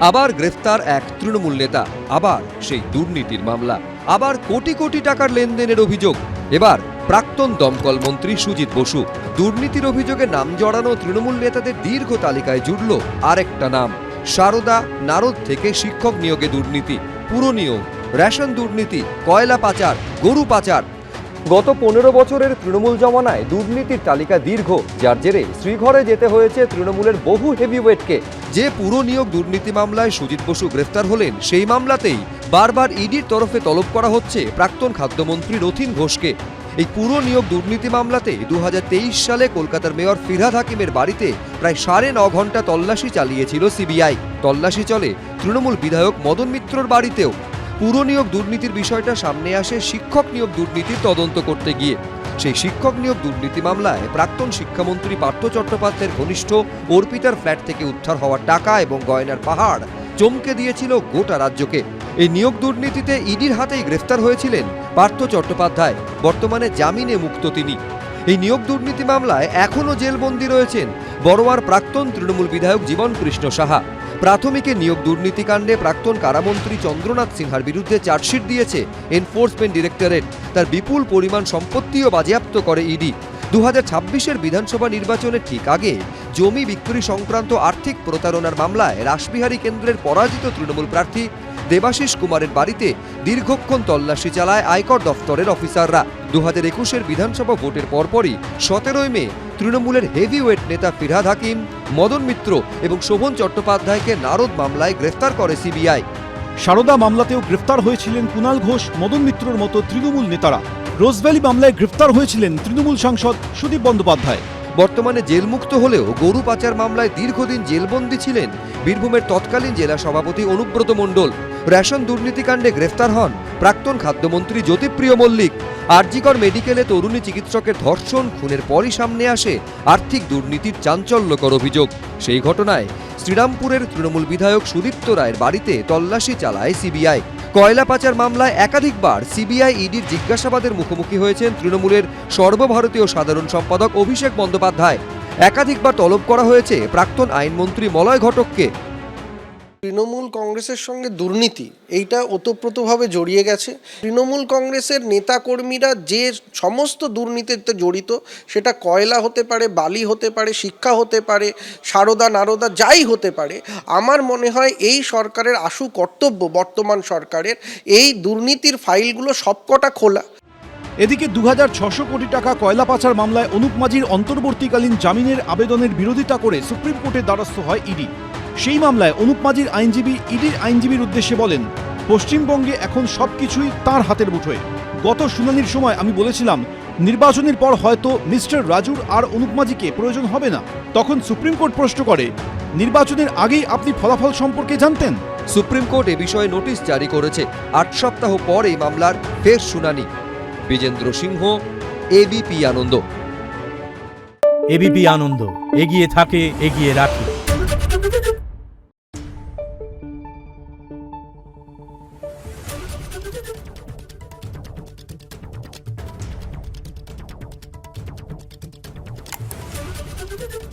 আবার গ্রেফতার এক তৃণমূল নেতা, আবার সেই দুর্নীতির মামলা, আবার কোটি কোটি টাকার লেনদেনের অভিযোগ। এবার প্রাক্তন দমকল মন্ত্রী সুজিত বসু। দুর্নীতির অভিযোগে নাম জড়ানো তৃণমূল নেতাদের দীর্ঘ তালিকায় জুড়ল আরেকটা নাম, সারদা নারদ থেকে শিক্ষক নিয়োগে দুর্নীতি, পুরনিয়োগ, রেশন দুর্নীতি, কয়লা পাচার, গরু পাচার। গত 15 বছরের তৃণমূল জমানায় দুর্নীতির তালিকা দীর্ঘ, যার জেরে শ্রীঘরে যেতে হয়েছে তৃণমূলের বহু হেভিওয়েটকে। যে পুরো নিয়োগ দুর্নীতি মামলায় সুজিত বসু গ্রেফতার হলেন, সেই মামলাতেই বারবার ইডির তরফে তলব করা হচ্ছে প্রাক্তন খাদ্যমন্ত্রী রথীন ঘোষকে। এই পুরো নিয়োগ দুর্নীতি মামলাতে 2023 সালে কলকাতার মেয়র ফিরহাদ হাকিমের বাড়িতে প্রায় 9.5 ঘন্টা তল্লাশি চালিয়েছিল সিবিআই। তল্লাশি চলে তৃণমূল বিধায়ক মদন মিত্রর বাড়িতেও। পুরো নিয়োগ দুর্নীতির বিষয়টা সামনে আসে শিক্ষক নিয়োগ দুর্নীতির তদন্ত করতে গিয়ে। সেই শিক্ষক নিয়োগ দুর্নীতি মামলায় প্রাক্তন শিক্ষামন্ত্রী পার্থ চট্টোপাধ্যায়ের ঘনিষ্ঠ অর্পিতার ফ্ল্যাট থেকে উদ্ধার হওয়া টাকা এবং গয়নার পাহাড় চমকে দিয়েছিল গোটা রাজ্যকে। এই নিয়োগ দুর্নীতিতে ইডির হাতেই গ্রেফতার হয়েছিলেন পার্থ চট্টোপাধ্যায়। বর্তমানে জামিনে মুক্ত তিনি। এই নিয়োগ দুর্নীতি মামলায় এখনও জেলবন্দি রয়েছেন বড়োয়ার প্রাক্তন তৃণমূল বিধায়ক জীবন কৃষ্ণ সাহা। প্রাথমিকে নিয়োগ দুর্নীতিকাণ্ডে প্রাক্তন কারামন্ত্রী চন্দ্রনাথ সিনহার বিরুদ্ধে চার্জশিট দিয়েছে এনফোর্সমেন্ট ডিরেক্টরেট। তার বিপুল পরিমাণ সম্পত্তিও বাজেয়াপ্ত করে ইডি। 2026-এর বিধানসভা নির্বাচনের ঠিক আগে জমি বিক্রি সংক্রান্ত আর্থিক প্রতারণার মামলায় রাসবিহারী কেন্দ্রের পরাজিত তৃণমূল প্রার্থী দেবাশিস কুমারের বাড়িতে দীর্ঘক্ষণ তল্লাশি চালায় আয়কর দফতরের অফিসাররা। 2021-এর বিধানসভা ভোটের পরপরই 17 মে তৃণমূলের হেভিওয়েট নেতা ফিরহাদ হাকিম, মদন মিত্র এবং শোভন চট্টোপাধ্যায়কে নারদ মামলায় গ্রেফতার করে সিবিআই। সারদা মামলাতেও গ্রেফতার হয়েছিলেন কুণাল ঘোষ, মদন মিত্রর মতো তৃণমূল নেতারা। রোজভ্যালি মামলায় গ্রেফতার হয়েছিলেন তৃণমূল সাংসদ সুদীপ বন্দ্যোপাধ্যায়। বর্তমানে জেলমুক্ত হলেও গরু পাচার মামলায় দীর্ঘদিন জেলবন্দি ছিলেন বীরভূমের তৎকালীন জেলা সভাপতি অনুব্রত মণ্ডল। রেশন দুর্নীতিকাণ্ডে গ্রেফতার হন প্রাক্তন খাদ্যমন্ত্রী জ্যোতিপ্রিয় মল্লিক। আরজিকর মেডিকেলে তরুণী চিকিৎসকের ধর্ষণ খুনের পরই সামনে আসে আর্থিক দুর্নীতির চাঞ্চল্যকর অভিযোগ। সেই ঘটনায় শ্রীরামপুরের তৃণমূল বিধায়ক সুদীপ্ত রায়ের বাড়িতে তল্লাশি চালায় সিবিআই। কয়লা পাচার মামলায় একাধিকবার সিবিআই ইডির জিজ্ঞাসাবাদের মুখোমুখি হয়েছেন তৃণমূলের সর্বভারতীয় সাধারণ সম্পাদক অভিষেক বন্দ্যোপাধ্যায়। একাধিকবার তলব করা হয়েছে প্রাক্তন আইনমন্ত্রী মলয় ঘটককে। তৃণমূল কংগ্রেসের সঙ্গে দুর্নীতি এইটা ওতপ্রোতভাবে জড়িয়ে গেছে। তৃণমূল কংগ্রেসের নেতাকর্মীরা যে সমস্ত দুর্নীতিতে জড়িত, সেটা কয়লা হতে পারে, বালি হতে পারে, শিক্ষা হতে পারে, সারদা নারদা যাই হতে পারে, আমার মনে হয় এই সরকারের আশু কর্তব্য, বর্তমান সরকারের, এই দুর্নীতির ফাইলগুলো সবকটা খোলা। এদিকে 2600 কোটি টাকা কয়লা পাচার মামলায় অনুপ মাঝির অন্তর্বর্তীকালীন জামিনের আবেদনের বিরোধিতা করে সুপ্রিম কোর্টের দ্বারস্থ হয় ইডি। সেই মামলায় অনুপ মাঝির আইনজীবী ইডির আইনজীবীর উদ্দেশ্যে বলেন, পশ্চিমবঙ্গে এখন সবকিছুই তাঁর হাতের মুঠোয়। গত শুনানির সময় আমি বলেছিলাম নির্বাচনের পর হয়তো মিস্টার রাজুর আর অনুপ মাঝিকে প্রয়োজন হবে না। তখন সুপ্রিম কোর্ট প্রশ্ন করে, নির্বাচনের আগেই আপনি ফলাফল সম্পর্কে জানতেন? সুপ্রিম কোর্ট এ বিষয়ে নোটিশ জারি করেছে। 8 সপ্তাহ পর এই মামলার ফের শুনানি। বিজেন্দ্র সিংহ, এবিপি আনন্দ। এবিপি আনন্দ, এগিয়ে থাকে, এগিয়ে রাখে। Thank you.